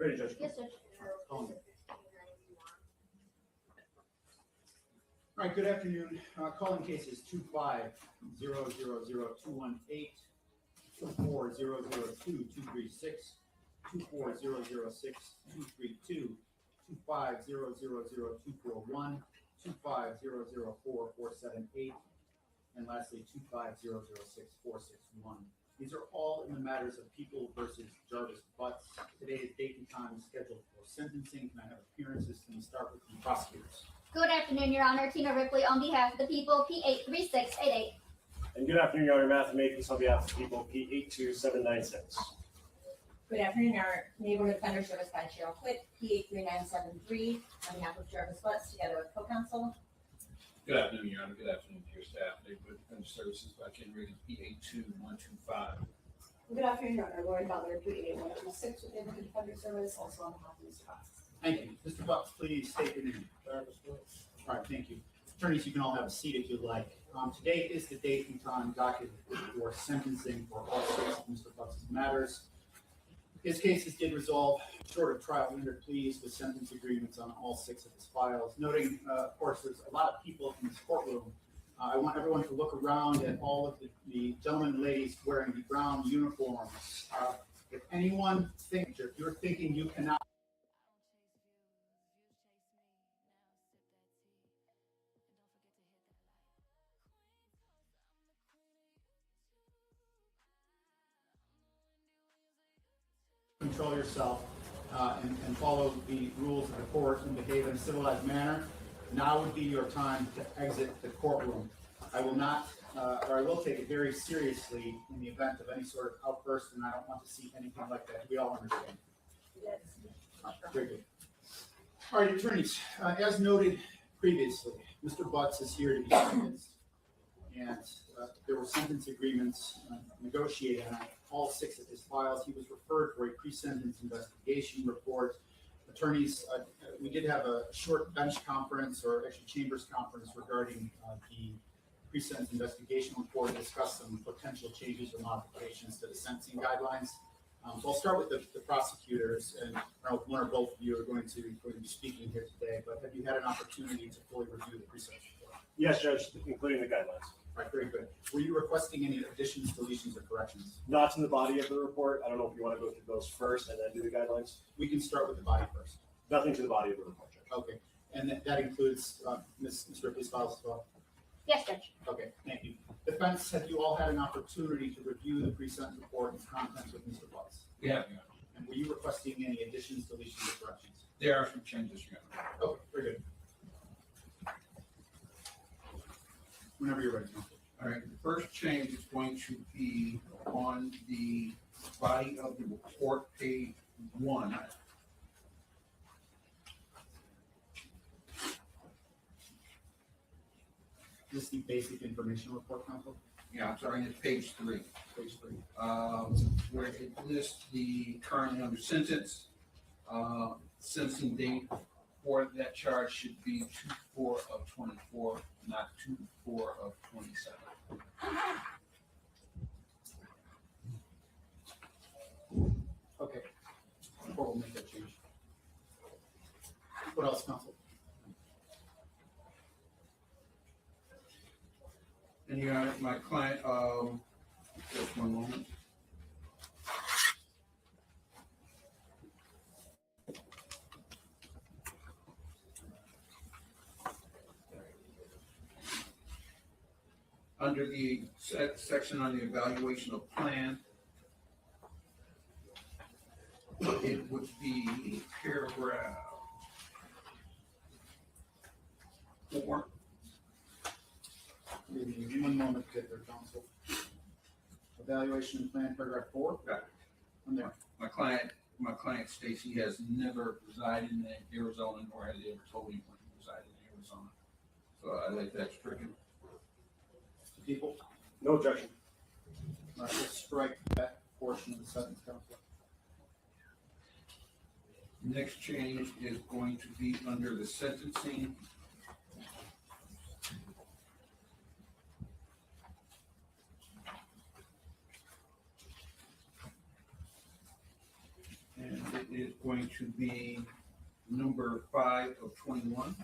Ready, Judge? Yes, Judge. All right, good afternoon. Calling cases 25000218, 24002-236, 24006-232, 2500241, 25004-478, and lastly 25006-461. These are all in the matters of People versus Jarvis Butts. Today's date and time is scheduled for sentencing. Can I have appearances? Can we start with the prosecutors? Good afternoon, Your Honor. Tina Ripley on behalf of the people, P83688. And good afternoon, Your Honor. Matthew Mathis on behalf of the people, P82796. Good afternoon, our neighborhood offender service by Cheryl Quick, P83973, on behalf of Jarvis Butts, together with co-counsel. Good afternoon, Your Honor. Good afternoon to your staff. Neighborhood Defender Services by Ken Reagan, P82125. Good afternoon, Your Honor. Lori Butler, P88126, with neighborhood defender service, also on behalf of Mr. Butts. Thank you. Mr. Butts, please state your name. Jarvis Butts. All right, thank you. Attorneys, you can all have a seat if you'd like. Today is the date and time docketed for sentencing for all six of Mr. Butts' matters. His cases did resolve short of trial rendered pleas with sentence agreements on all six of his files. Noting, of course, there's a lot of people in this courtroom. I want everyone to look around at all of the gentlemen and ladies wearing the brown uniforms. If anyone thinks, if you're thinking you cannot control yourself and follow the rules of the court and behave in a civilized manner, now would be your time to exit the courtroom. I will not, or I will take it very seriously in the event of any sort of outburst, and I don't want to see anything like that. We all understand. Yes. Very good. All right, attorneys, as noted previously, Mr. Butts is here to be sentenced. And there were sentence agreements negotiated on all six of his files. He was referred for a pre-sentence investigation report. Attorneys, we did have a short bench conference, or actually chambers conference, regarding the pre-sentence investigation report and discuss some potential changes or modifications to the sentencing guidelines. So I'll start with the prosecutors, and I don't know if one or both of you are going to be speaking here today, but have you had an opportunity to fully review the pre-sentence report? Yes, Judge, including the guidelines. All right, very good. Were you requesting any additions, deletions, or corrections? Not in the body of the report. I don't know if you want to go through those first and then do the guidelines. We can start with the body first. Nothing to the body of the report, Judge. Okay, and that includes Ms. Ripley's files as well? Yes, Judge. Okay, thank you. Defense, have you all had an opportunity to review the pre-sentence report and its contents with Mr. Butts? We have, Your Honor. And were you requesting any additions, deletions, or corrections? There are some changes, Your Honor. Okay, very good. Whenever you're ready, counsel. All right, the first change is going to be on the body of the report, page 1. Is this the basic information report, counsel? Yeah, I'm sorry, it's page 3. Page 3. Where it lists the currently under sentence. Sentencing date for that charge should be 2/4/24, not 2/4/27. Okay, the court will make that change. What else, counsel? And Your Honor, my client, just one moment. Under the section on the evaluation of plan, it would be paragraph 4. Give me 1 moment to get there, counsel. Evaluation and plan, paragraph 4. Got it. I'm there. My client states he has never resided in Arizona, nor has he ever told anyone he resided in Arizona. So I like that stricken. People? No objection. All right, let's strike that portion of the sentence, counsel. Next change is going to be under the sentencing. And it is going to be number 5 of 21.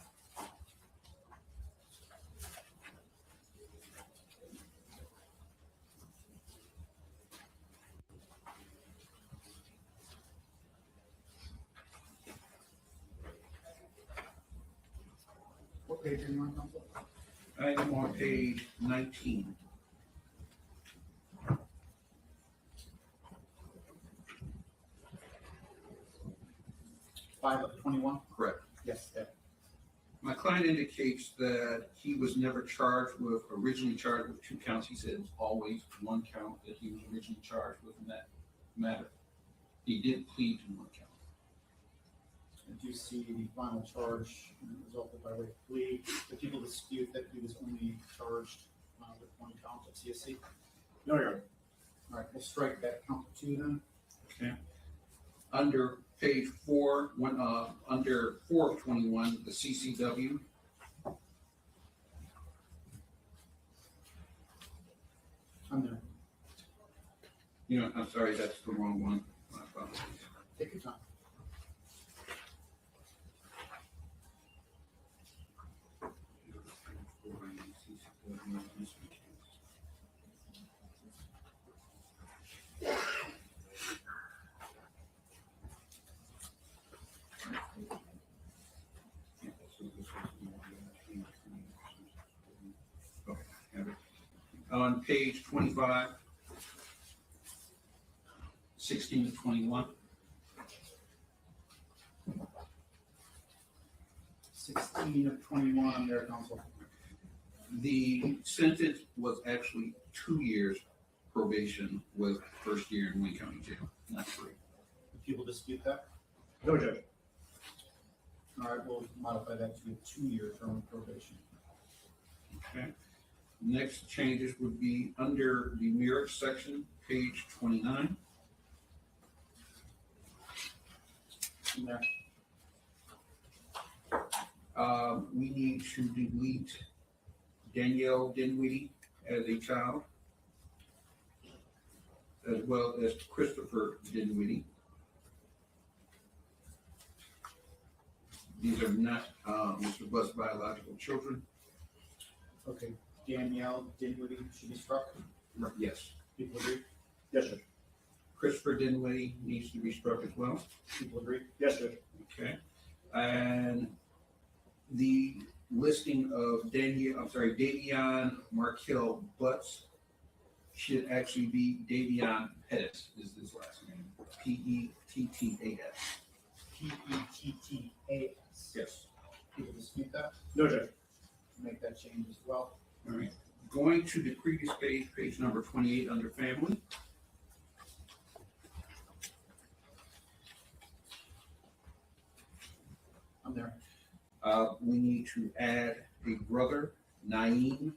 What page are you on, counsel? I am on page 19. Five of 21? Correct. Yes, that. My client indicates that he was never originally charged with 2 counts. He said it was always 1 count that he was originally charged with in that matter. He did plead to 1 count. I do see the final charge resulted by way of plea. The people dispute that he was only charged with 1 count of CSC. No, Your Honor. All right, we'll strike that count 2 then. Okay. Under page 4, under 4 of 21, the CCW. I'm there. You know, I'm sorry, that's the wrong one. My apologies. Take your time. On page 25, 16 to 21. 16 of 21, I'm there, counsel. The sentence was actually 2 years probation with first year in Wayne County Jail, not 3. Do people dispute that? No, Judge. All right, we'll modify that to a 2-year term of probation. Okay. Next changes would be under the marriage section, page 29. In there. We need to delete Danielle Dinwiddie as a child, as well as Christopher Dinwiddie. These are not Mr. Butts' biological children. Okay, Danielle Dinwiddie should be struck. Yes. People agree? Yes, Judge. Christopher Dinwiddie needs to be struck as well. People agree? Yes, Judge. Okay. And the listing of Davion Markel Butts should actually be Davion Pettis is his last name. Pettas. Pettas. Yes. People dispute that? No, Judge. Make that change as well. All right. Going to the previous page, page number 28 under family. I'm there. We need to add a brother, Naeem,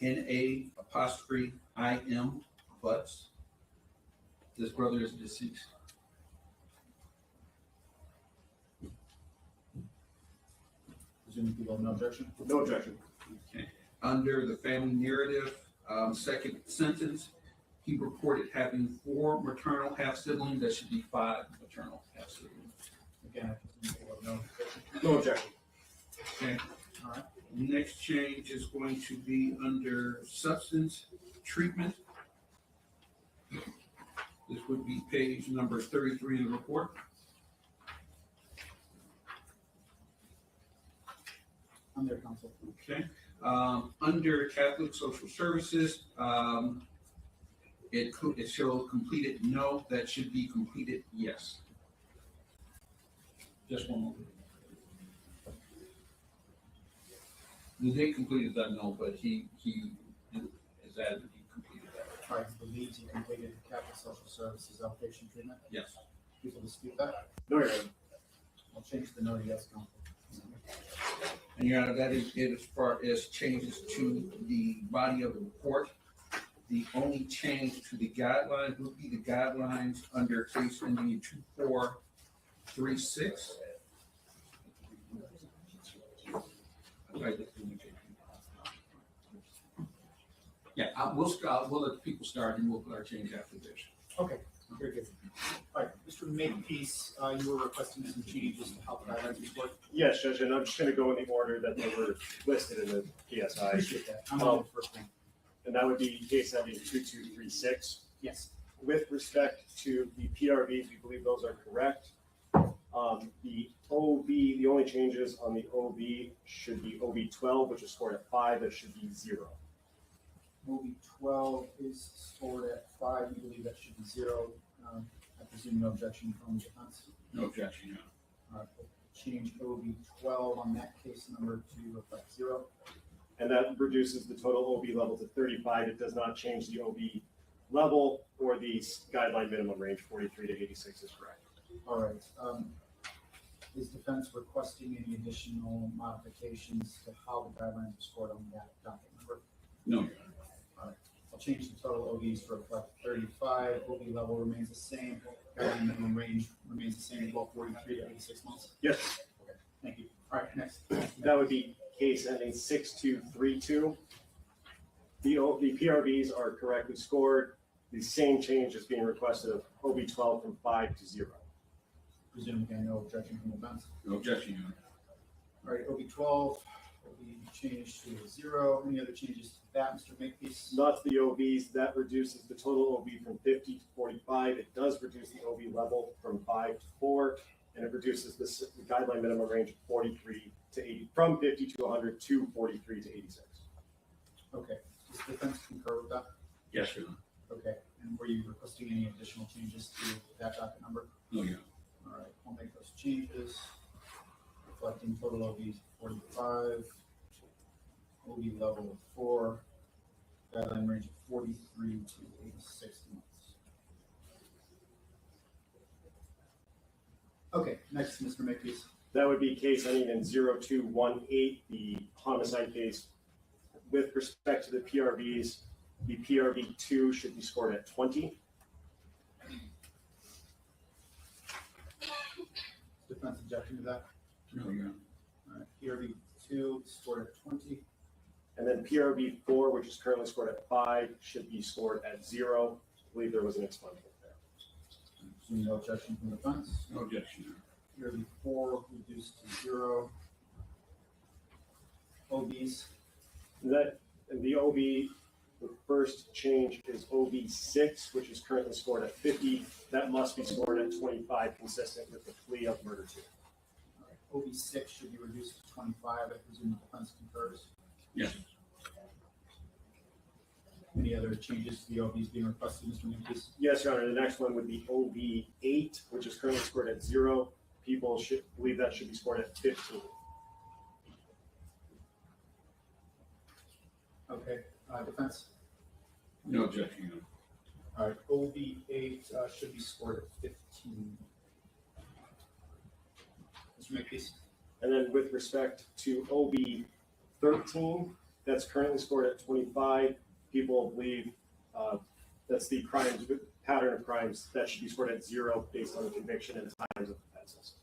N-A-apostrophe-I-M, Butts. This brother is deceased. Presuming people have no objection. No objection. Okay. Under the family narrative, second sentence, he reported having 4 maternal half-siblings. That should be 5 maternal half-siblings. Again, I presume people have no objection. No objection. Okay. All right. Next change is going to be under substance treatment. This would be page number 33 in the report. I'm there, counsel. Okay. Under Catholic Social Services, it shows completed no. That should be completed yes. Just one moment. The date completed that no, but he is added he completed that. All right, he believes he completed Catholic Social Services outpatient treatment. Yes. People dispute that? No, Your Honor. I'll change the no to yes, counsel. And Your Honor, that is it as far as changes to the body of the report. The only change to the guidelines would be the guidelines under case ending in 2436. Yeah, we'll let the people start and we'll put our change after this. Okay, very good. All right, Mr. Makepeace, you were requesting some changes to how the guidelines were scored. Yes, Judge, and I'm just gonna go in the order that they were listed in the I PSI, appreciate that. I'm on the first one. and that would be case ending 2236. Yes. With respect to the PRVs, we believe those are correct. The OB, the only changes on the OB should be OB 12, which is scored at 5, that should be 0. OB 12 is scored at 5. You believe that should be 0. I presume no objection from the defense. No objection, Your Honor. All right, we'll change OB 12 on that case number to reflect 0. And that reduces the total OB level to 35. It does not change the OB level or the guideline minimum range, 43 to 86 is correct. All right. Is defense requesting any additional modifications to how the guidelines are scored on that docket number? No, Your Honor. I'll change the total OBs to reflect 35. OB level remains the same. Guideline minimum range remains the same, well, 43 to 86 months. Yes, Okay, thank you. All right, next. that would be case ending 6232. The PRVs are correctly scored. The same change is being requested of OB 12 from 5 to 0. Presume again, no objection from the defense. No objection, Your Honor. All right, OB 12 will be changed to 0. Any other changes to that, Mr. Makepeace? Not the OBs, that reduces the total OB from 50 to 45. It does reduce the OB level from 5 to 4, and it reduces the guideline minimum range of 43 to 80, from 50 to 100 to 43 to 86. Okay, does defense concur with that? Yes, Your Honor. Okay, and were you requesting any additional changes to that docket number? No, Your Honor. All right, I'll make those changes. Reflecting total OBs 45, OB level of 4, guideline range of 43 to 86 months. Okay, next, Mr. Makepeace. That would be case ending in 0218, the homicide case. With respect to the PRVs, the PRV 2 should be scored at 20. Defense objection to that? No, Your Honor. All right, PRV 2 scored at 20. And then PRV 4, which is currently scored at 5, should be scored at 0. I believe there was an expungement there. Assuming no objection from the defense. No objection, Your Honor. PRV 4 reduced to 0. OBs. And the OB, the first change is OB 6, which is currently scored at 50. That must be scored at 25, consistent with the plea of murder 2. All right, OB 6 should be reduced to 25. I presume the defense concurs. Yes. Any other changes to the OBs being requested, Mr. Makepeace? Yes, Your Honor. The next one would be OB 8, which is currently scored at 0. People should believe that should be scored at 15. Okay, defense. No objection, Your Honor. All right, OB 8 should be scored at 15. Mr. Makepeace. And then with respect to OB 13, that's currently scored at 25. People believe that's the crimes, pattern of crimes, that should be scored at 0 based on the conviction and times of offenses.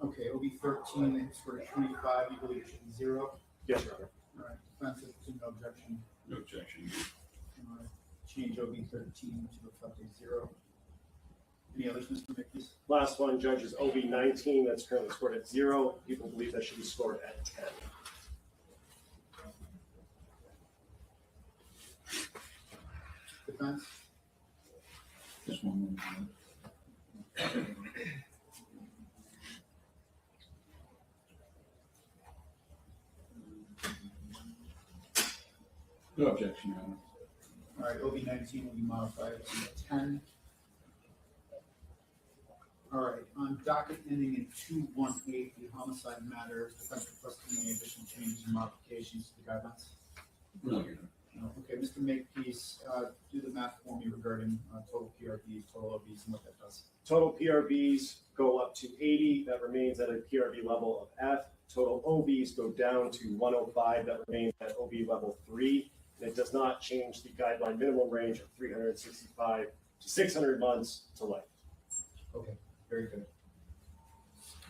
Okay, OB 13 scored at 25. You believe it should be 0? Yes, Your Honor. All right, defense, I presume no objection. No objection, Your Honor. All right, change OB 13 to reflect a 0. Any others, Mr. Makepeace? Last one, Judge, is OB 19, that's currently scored at 0. People believe that should be scored at 10. Defense? Just one moment, Your Honor. No objection, Your Honor. All right, OB 19 will be modified to 10. All right, on docket ending in 218, the homicide matter, defense requesting any additional changes and modifications to the guidelines? No, Your Honor. No. Okay, Mr. Makepeace, do the math for me regarding total PRVs, total OBs, and what that does. Total PRVs go up to 80, that remains at a PRV level of F. Total OBs go down to 105, that remains at OB level 3. And it does not change the guideline minimum range of 365 to 600 months to life. Okay, very good.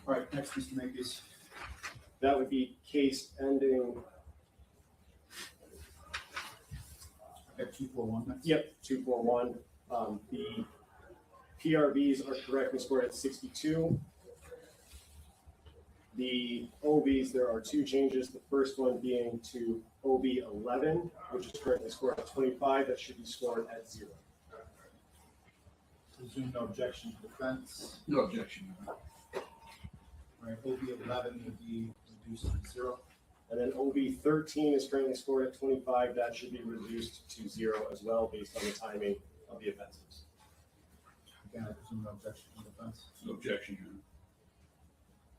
All right, next, Mr. Makepeace. That would be case ending, I got 241 next. yep, 241. The PRVs are correctly scored at 62. The OBs, there are two changes. The first one being to OB 11, which is currently scored at 25. That should be scored at 0. Presume no objection to defense. No objection. All right, OB 11 will be reduced to 0. And then OB 13 is currently scored at 25. That should be reduced to 0 as well, based on the timing of the offenses. Again, I presume no objection to defense. No objection, Your Honor.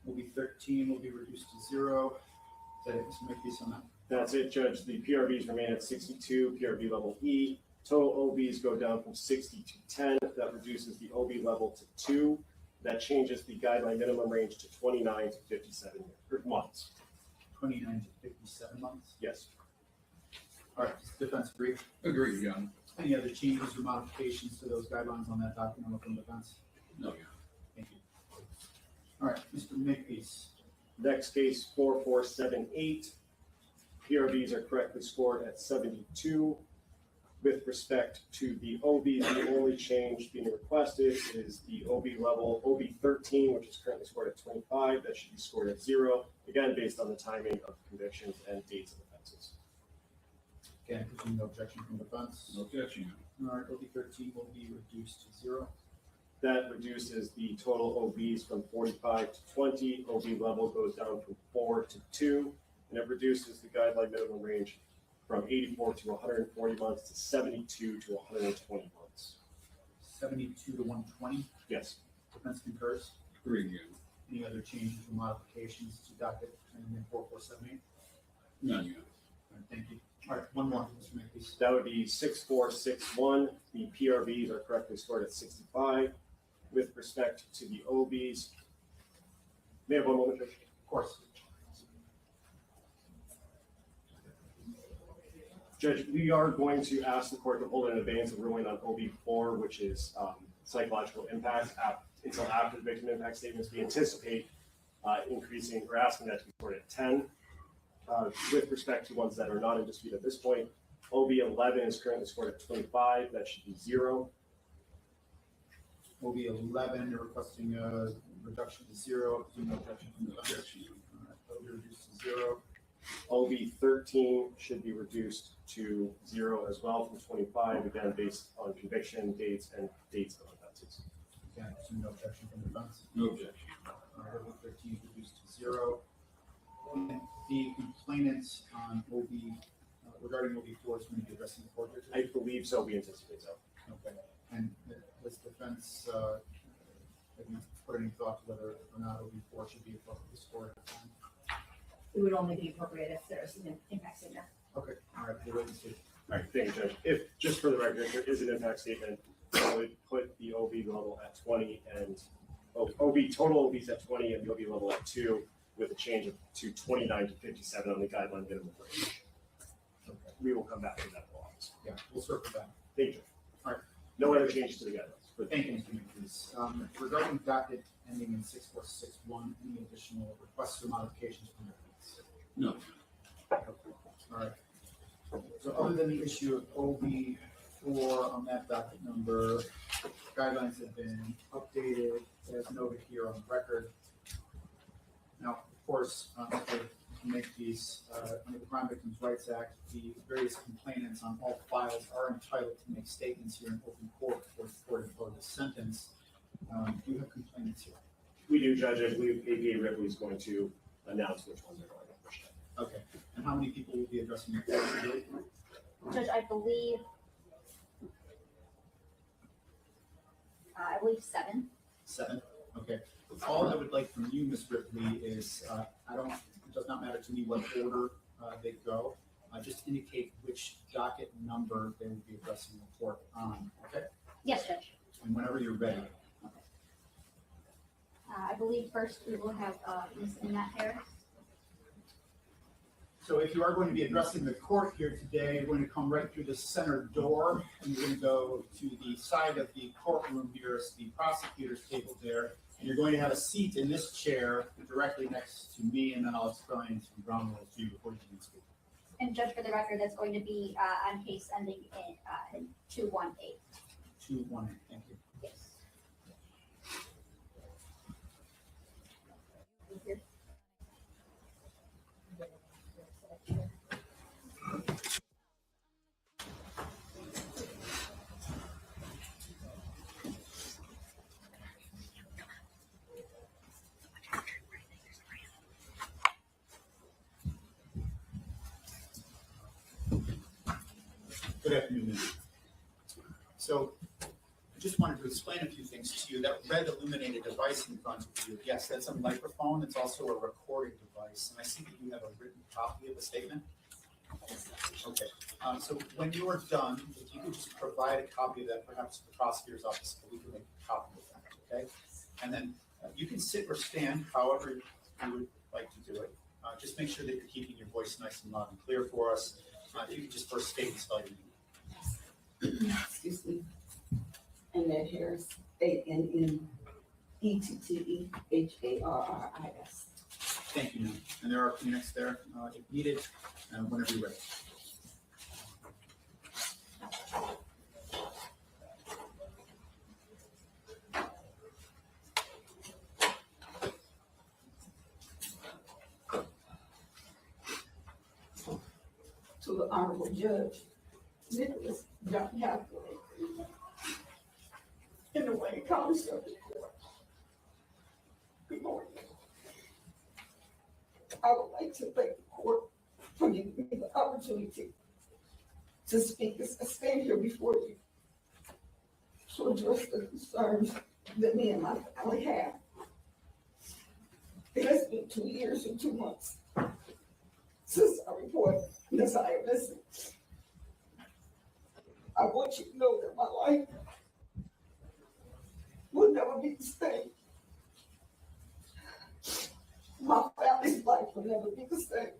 OB 13 will be reduced to 0. Is that it, Mr. Makepeace, on that? That's it, Judge. The PRVs remain at 62, PRV level E. Total OBs go down from 60 to 10. That reduces the OB level to 2. That changes the guideline minimum range to 29 to 57 months. 29 to 57 months. Yes. All right, defense brief. Agreed, Your Honor. Any other changes or modifications to those guidelines on that document from defense? No, Your Honor. Thank you. All right, Mr. Makepeace. Next case, 4478. PRVs are correctly scored at 72. With respect to the OBs, the only change being requested is the OB level, OB 13, which is currently scored at 25. That should be scored at 0, again, based on the timing of convictions and dates of offenses. Again, presume no objection from defense. No objection, Your Honor. All right, OB 13 will be reduced to 0. That reduces the total OBs from 45 to 20. OB level goes down from 4 to 2, and it reduces the guideline minimum range from 84 to 140 months to 72 to 120 months. 72 to 120. Yes. Defense concurs. Agreed, Your Honor. Any other changes or modifications to docket ending in 4478? None, Your Honor. All right, thank you. All right, one more, Mr. Makepeace. That would be 6461. The PRVs are correctly scored at 65. With respect to the OBs, may I have one moment, Judge? Of course. Judge, we are going to ask the court to hold an advance of ruling on OB4, which is psychological impact, until after the victim impact statements. We anticipate increasing or asking that to be scored at 10. With respect to ones that are not in dispute at this point, OB 11 is currently scored at 25. That should be 0. OB 11, you're requesting a reduction to 0. Presume no objection from No defense. objection, Your Honor. All right, that'll be reduced to 0. OB 13 should be reduced to 0 as well from 25, again, based on conviction dates and dates of offenses. Again, presume no objection from defense. No objection. All right, OB 13 is reduced to 0. And the complainants on OB, regarding OB4 is going to be addressing the court here today? I believe so, we anticipate so. Okay, and has defense, have you put any thought to whether or not OB4 should be appropriately scored? It would only be appropriate if there's an impact statement. Okay, all right, we'll wait and see. All right, thank you, Judge. If, just for the record, if there is an impact statement, I would put the OB level at 20 and OB, total OBs at 20 and the OB level at 2 with a change to 29 to 57 on the guideline minimum range. Okay, We will come back to that law. yeah, we'll circle back. Thank you. All right. No other changes to the guidelines. But Thank you, Mr. Makepeace. Regarding docket ending in 6461, any additional requests or modifications from defense? No. All right. So other than the issue of OB4 on that docket number, guidelines have been updated as noted here on the record. Now, of course, to make these, under the Crime Victims' Rights Act, the various complainants on all files are entitled to make statements here in open court before the court imposes a sentence. Do you have complainants here? we do, Judge. I believe APA Ripley is going to announce which ones are going to push that. Okay, and how many people will be addressing the court today? Judge, I believe 7. 7, okay. All I would like from you, Ms. Ripley, is, it does not matter to me what order they go. Just indicate which docket number they will be addressing the court on, okay? Yes, Judge. And whenever you're ready. I believe first we will have Ms. Annette Harris. So if you are going to be addressing the court here today, you're going to come right through the center door, and you're going to go to the side of the courtroom here, it's the prosecutor's table there, and you're going to have a seat in this chair directly next to me, and then I'll explain some ground rules to you before you can speak. And Judge, for the record, that's going to be on case ending in 218. 2-1, thank you. Yes. Good afternoon, ma'am. So I just wanted to explain a few things to you. That red illuminated device in front of you, yes, that's a microphone. It's also a recording device. And I see that you have a written copy of the statement. Okay. So when you are done, if you could just provide a copy of that, perhaps to the prosecutor's office, so we can make a copy of that, okay? And then you can sit or stand, however you would like to do it. Just make sure that you're keeping your voice nice and loud and clear for us. If you could just first state and spell your name. Excuse me. Annette Harris, ANNETTEHARRIS. Thank you, ma'am. And there are Kleenex there if needed, whenever you're ready. To the Honorable Judge Nicholas John Hathaway in the Wayne County Circuit Court. Good morning. I would like to thank the court for giving me the opportunity to speak as I stand here before you to address the concerns that me and my family have. It has been 2 years and 2 months since I reported this I am missing. I want you to know that my life will never be the same. My family's life will never be the same.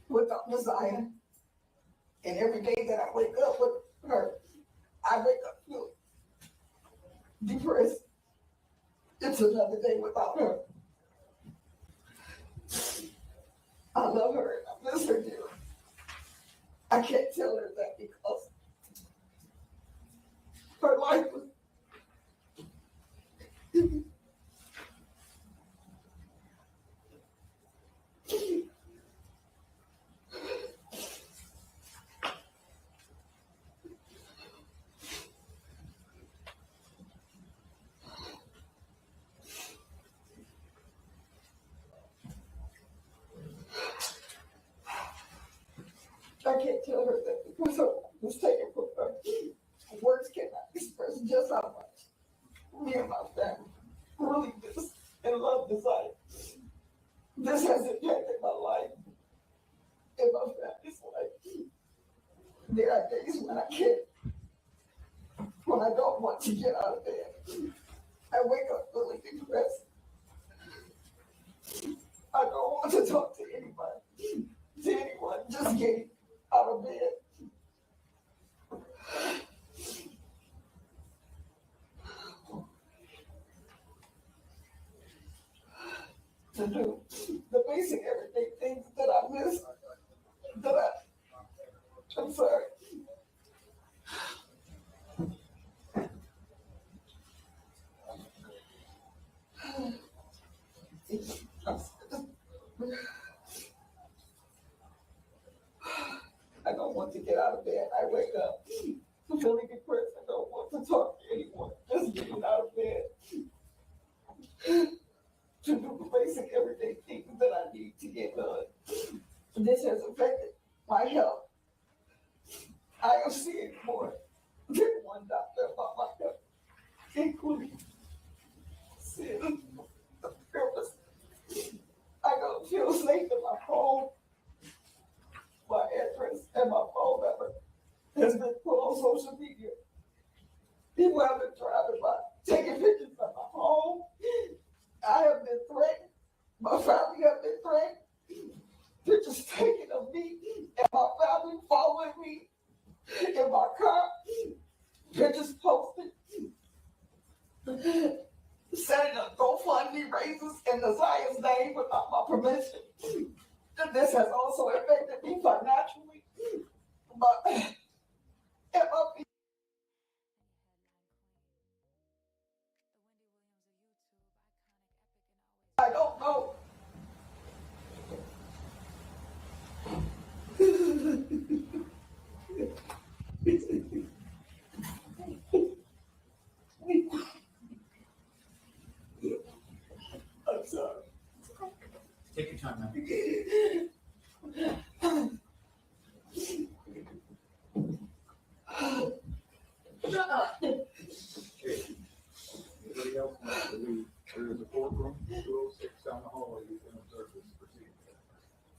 Without Messiah, and every day that I wake up with her, I wake up feeling depressed. It's another day without her. I love her and I miss her dearly. I can't tell her that because her life was I can't tell her that because her life was taken from her. Words cannot express just how much me and my family really miss and love Messiah. This has impacted my life and my family's life. There are days when I can't, when I don't want to get out of bed. I wake up feeling depressed. I don't want to talk to anybody, to anyone, just getting out of bed. To do the basic everyday things that I miss, I'm sorry. I don't want to get out of bed. I wake up feeling depressed. I don't want to talk to anyone. Just getting out of bed to do the basic everyday things that I need to get done. This has affected my health. I am seeing more than one doctor about my health, including seeing the therapist. I don't feel safe in my home. My address and my phone number has been put on social media. People have been driving by, taking pictures of my home. I have been threatened. My family have been threatened. Pictures taken of me and my family following me in my car. Pictures posted. Setting up GoFundMe raises in the Zion's name without my permission. This has also affected me financially. But I don't know. I'm sorry. Take your time, man. Shut up. Anybody else want to leave? There is a courtroom, 206 down the hallway. You can observe this proceeding.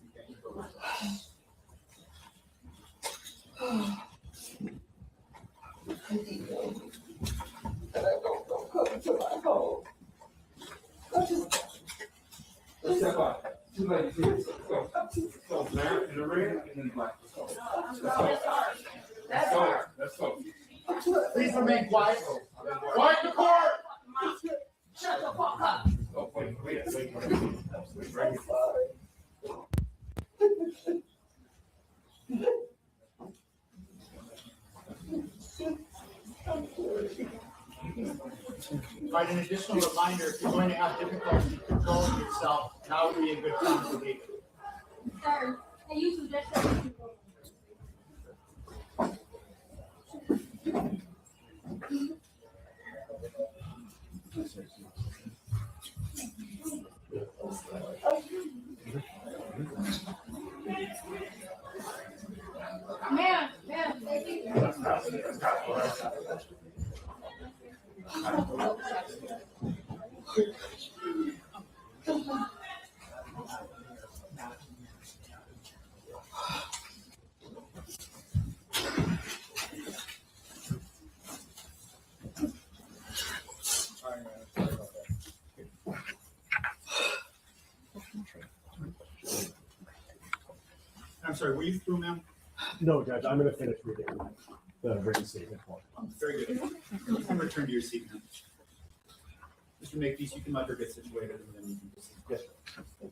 You can't go inside. And I don't come into my home. I just, Let's step up. Too late, please. Go. Go, man, in the ring, and then black. Let's go. Let's go. Let's go. Please remain quiet. Quiet in the court. shut the fuck up. Oh, wait. I'm sorry. I'm sorry. Right, an additional reminder, if you're going to have difficulty controlling yourself, now would be a good time to leave. Sir, I usually just Ma'am, thank you. I'm sorry, were you through, ma'am? No, Judge, I'm gonna finish reading the written statement. Very good. You can return to your seat now. Mr. Makepeace, you can let her get situated and then you can proceed. Yes, sir.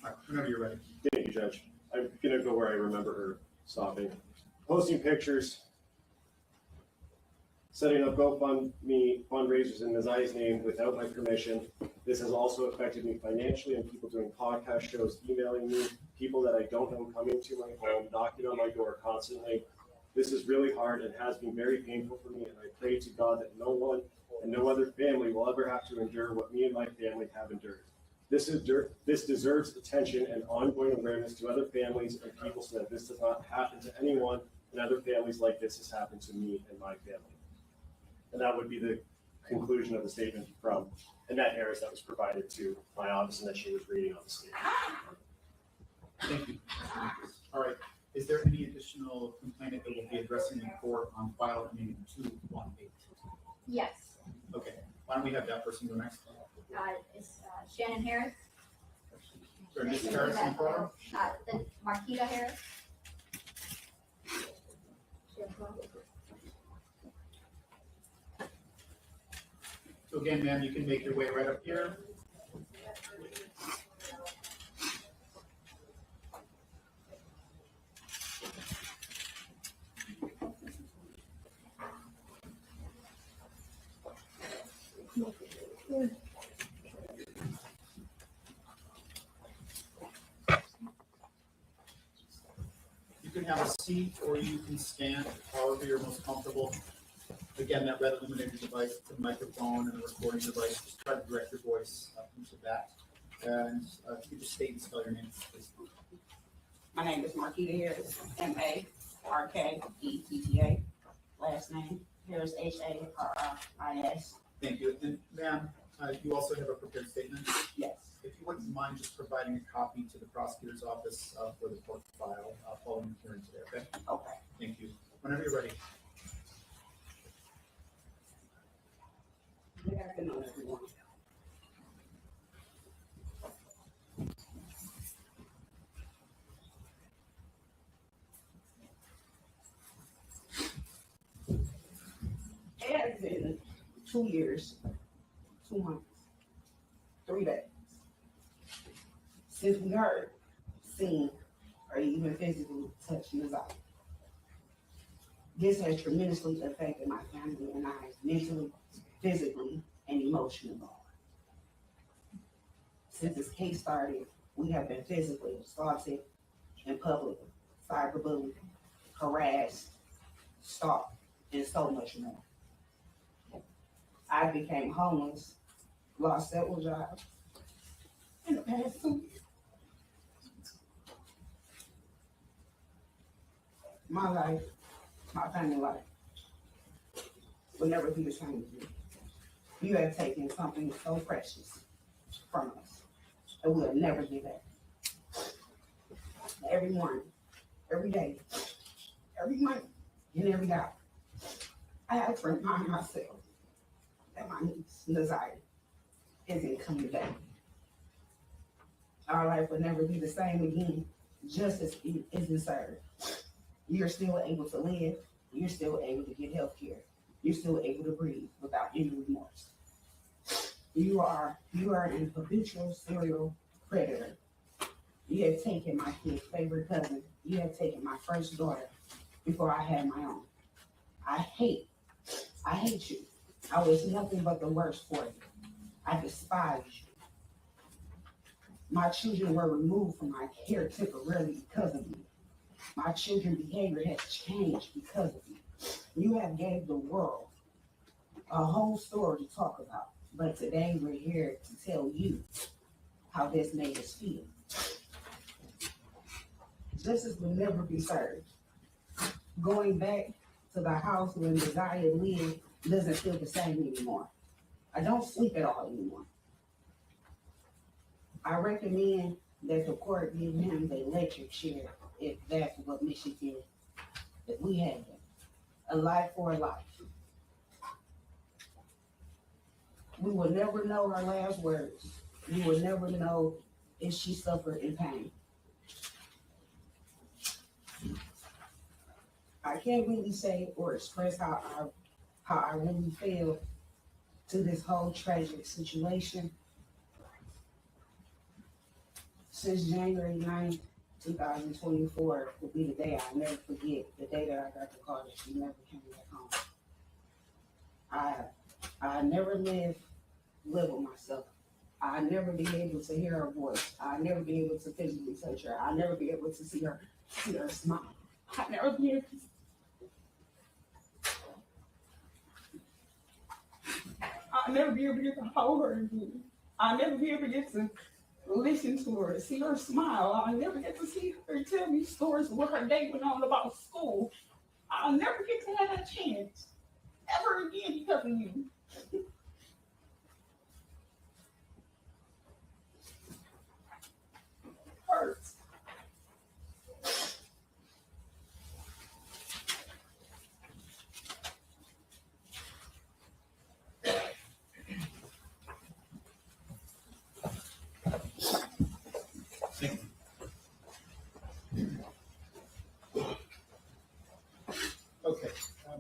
All right, whenever you're ready. Thank you, Judge. I'm gonna go where I remember her stopping. Posting pictures, setting up GoFundMe fundraisers in Ms. I's name without my permission. This has also affected me financially, and people doing podcast shows, emailing me, people that I don't know coming to my home, knocking on my door constantly. This is really hard and has been very painful for me, and I pray to God that no one and no other family will ever have to endure what me and my family have endured. This deserves attention and ongoing awareness to other families and people so that this does not happen to anyone and other families like this has happened to me and my family. And that would be the conclusion of the statement from Annette Harris that was provided to my office and that she was reading on the statement. Thank you. All right, is there any additional complainant that will be addressing the court on file ending in 218? Yes. Okay, why don't we have that person go next? It's Shannon Harris. Or Ms. Harrison Porter? The Marquita Harris. So again, ma'am, you can make your way right up here. You can have a seat or you can stand, however you're most comfortable. Again, that red illuminated device, it's a microphone and a recording device. Just try to direct your voice into that. And if you could just state and spell your name, please. My name is Marquita Harris, M-A-R-K-E-T-T-A. Last name Harris, H-A-R-R-I-S. Thank you. And ma'am, you also have a prepared statement. Yes. If you wouldn't mind just providing a copy to the prosecutor's office for the court file following the hearing today, okay? Okay. Thank you. Whenever you're ready. Good afternoon, everyone. It has been 2 years, 2 months, 3 days since we heard, seen, or even physically touched Ms. I. This has tremendously affected my family and I mentally, physically, and emotionally. Since this case started, we have been physically assaulted in public, cyberbullied, harassed, stalked, and so much more. I became homeless, lost several jobs in the past 2 years. My life, my family life, will never be the same again. You have taken something so precious from us, and we'll never give back. Every morning, every day, every month, and every hour, I have to remind myself that my niece, Nazaria, isn't coming back. Our life will never be the same again. Justice isn't served. You're still able to live. You're still able to get health care. You're still able to breathe without any remorse. You are an habitual serial predator. You have taken my kid's favorite cousin. You have taken my first daughter before I had my own. I hate you. I was nothing but the worst for you. I despise you. My children were removed from my care temporarily because of you. My children's behavior has changed because of you. You have gave the world a whole story to talk about, but today we're here to tell you how this made us feel. Justice will never be served. Going back to the house where Desire lived doesn't feel the same anymore. I don't sleep at all anymore. I recommend that the court give him the electric chair if that's what Michigan, if we had it. A life for a life. We will never know her last words. We will never know if she suffered in pain. I can't really say or express how I really feel to this whole tragic situation. Since January 9th, 2024 will be the day I'll never forget, the day that I got the call that she never came back home. I never live with myself. I never be able to hear her voice. I never be able to physically touch her. I never be able to see her smile. I never be able to. I'll never be able to get to hold her again. I'll never be able to get to listen to her, see her smile. I'll never get to see her tell me stories of what her day went on about school. I'll never get to have that chance ever again because of you. Hurts. Okay,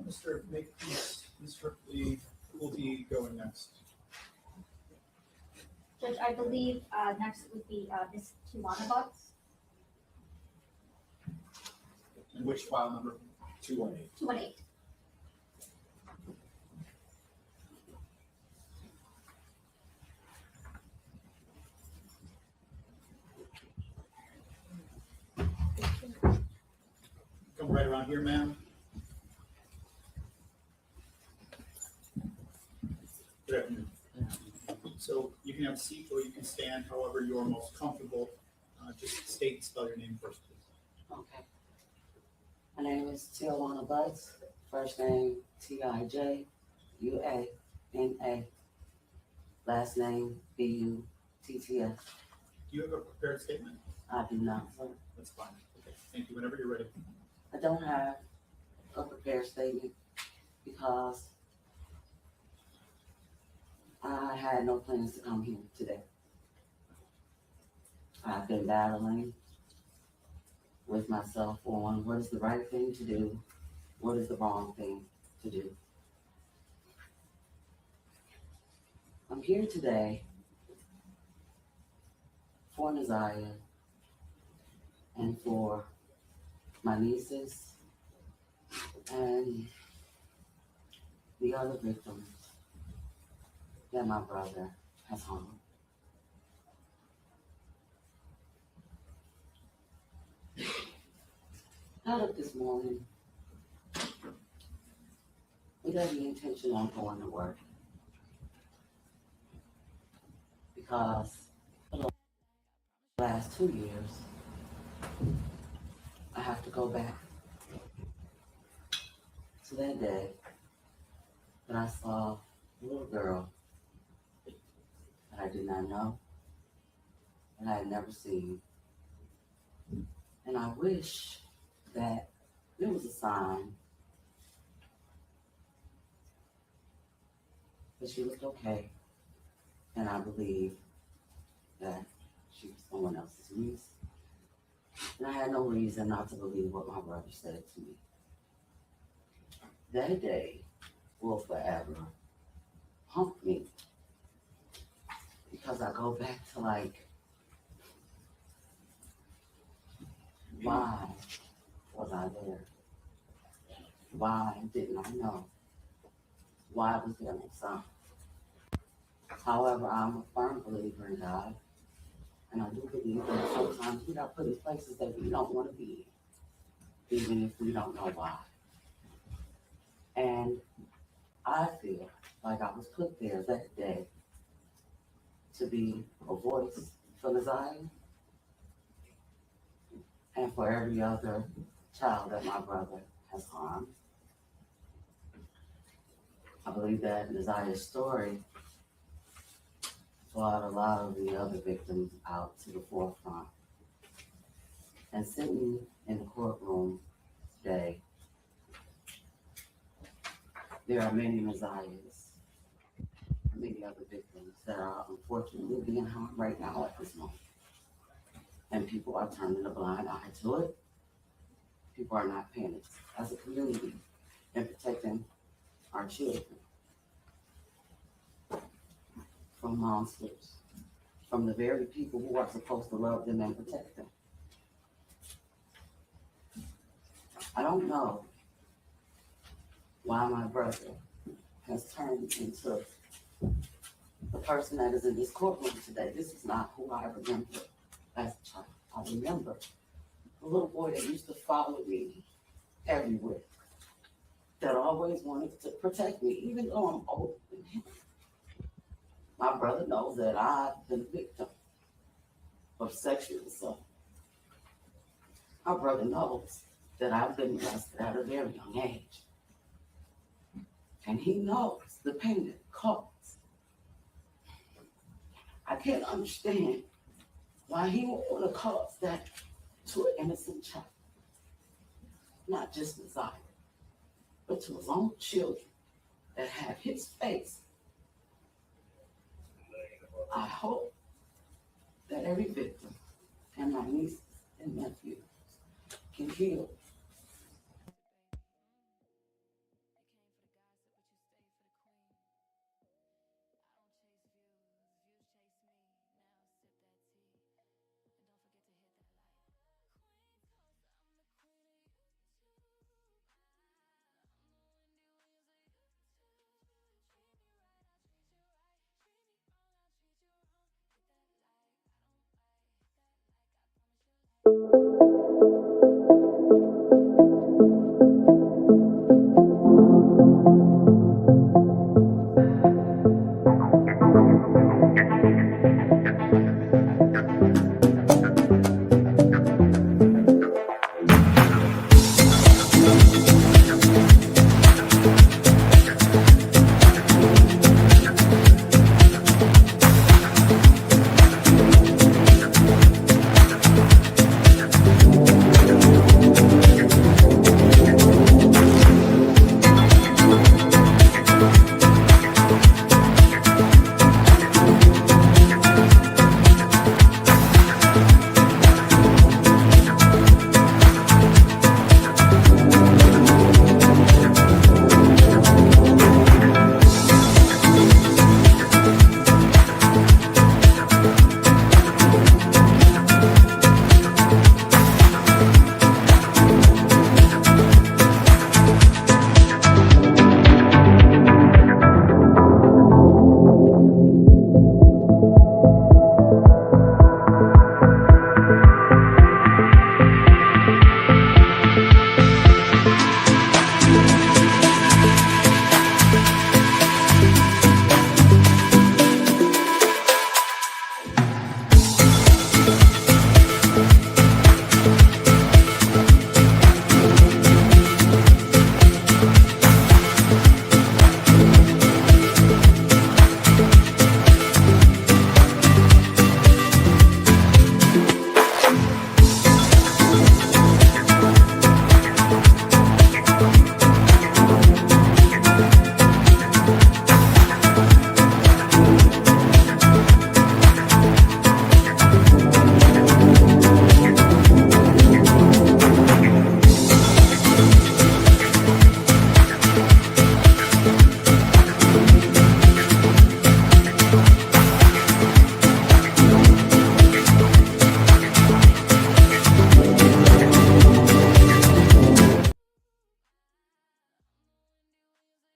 Mr. Makepeace, Mr. Lee, who will be going next? Judge, I believe next would be Ms. Jarvis Butts, And which file number? 218. 218. Come right around here, ma'am. Good afternoon. So you can have a seat or you can stand, however you are most comfortable. Just state and spell your name first, please. Okay. My name is Jarvis Butts. First name Tijana. Last name Butts. Do you have a prepared statement? I do not, sir. That's fine. Okay, thank you. Whenever you're ready. I don't have a prepared statement because I had no plans to come here today. I've been battling with myself on what is the right thing to do, what is the wrong thing to do. I'm here today for Nazaria and for my nieces And the other victims that my brother has harmed. Got up this morning with every intention on going to work because for the last 2 years, I have to go back to that day that I saw a little girl that I did not know, that I had never seen. And I wish that there was a sign that she looked okay, and I believe that she was someone else's niece. And I had no reason not to believe what my brother said to me. That day will forever haunt me because I go back to like, why was I there? Why didn't I know? Why was there no sign? However, I'm a firm believer in God, and I do believe that sometimes we are put in places that we don't want to be, even if we don't know why. And I feel like I was put there that day to be a voice for Messiah and for every other child that my brother has harmed. I believe that Messiah's story brought a lot of the other victims out to the forefront. And sitting in the courtroom today, there are many Messiahs, many other victims that are unfortunately being harmed right now at this moment. And people are turning a blind eye to it. People are not paying attention as a community and protecting our children from monsters, from the very people who are supposed to love them and protect them. I don't know why my brother has turned into the person that is in this courtroom today. This is not who I remember as a child. I remember a little boy that used to follow me everywhere, that always wanted to protect me, even though I'm older than him. My brother knows that I've been a victim of sexual assault. My brother knows that I've been molested at a very young age. And he knows the pain it caused. I can't understand why he would want to cause that to an innocent child. Not just Messiah, but to his own children that have his face. I hope that every victim and my nieces and nephews can heal